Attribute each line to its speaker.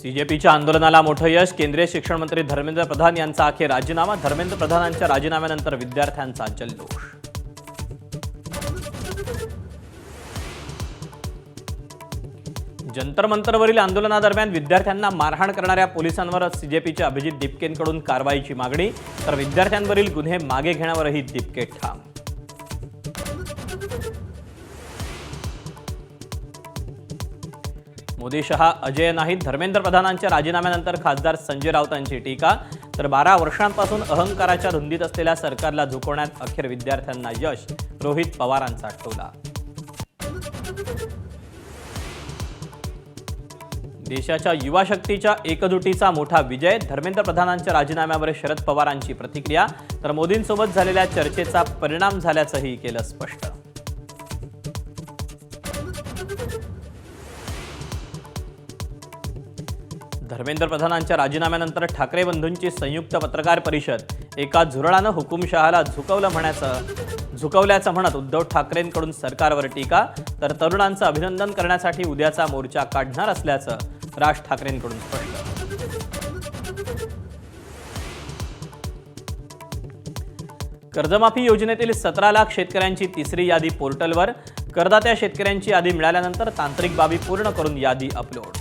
Speaker 1: सीजेपीच्या आंदोलनाला मोठं यश. केंद्रीय शिक्षण मंत्री धर्मेंद्र प्रधान यांचा अखेर राजीनामा. धर्मेंद्र प्रधानांच्या राजीनाम्यानंतर विद्यार्थ्यांचा जल्लोष. जंतर मंतरवरील आंदोलनादरम्यान विद्यार्थ्यांना मारहाण करणाऱ्या पोलिसांवर सीजेपीच्या अभिजित दिपकेंकडून कारवाईची मागणी. तर विद्यार्थ्यांवरील गुन्हे मागे घेण्यावरही दिपके ठाम. मोदी शहा अजय नाहीत. धर्मेंद्र प्रधानांच्या राजीनाम्यानंतर खासदार संजय राऊतांची टीका. तर 12 वर्षांपासून अहंकाराच्या धुंदीत असलेल्या सरकारला झुकवण्यात अखेर विद्यार्थ्यांना यश. रोहित पवारांचा टोला. देशाच्या युवा शक्तीच्या एकजुटीचा मोठा विजय. धर्मेंद्र प्रधानांच्या राजीनाम्यावर शरद पवारांची प्रतिक्रिया. तर मोदींसोबत झालेल्या चर्चेचा परिणाम झाल्याचंही केलं स्पष्ट. धर्मेंद्र प्रधानांच्या राजीनाम्यानंतर ठाकरे बंधूंची संयुक्त पत्रकार परिषद. एका झुरळानं हुकुमशहाला झुकवल्याचं म्हणत उद्धव ठाकरेंकडून सरकारवर टीका. तर तरुणांचं अभिनंदन करण्यासाठी उद्याचा मोर्चा काढणार असल्याचं राज ठाकरेंकडून स्पष्ट. कर्जमाफी योजनेतील 17 लाख शेतकऱ्यांची तिसरी यादी पोर्टलवर. करदात्या शेतकऱ्यांची यादी मिळाल्यानंतर तांत्रिक बाबी पूर्ण करून यादी अपलोड.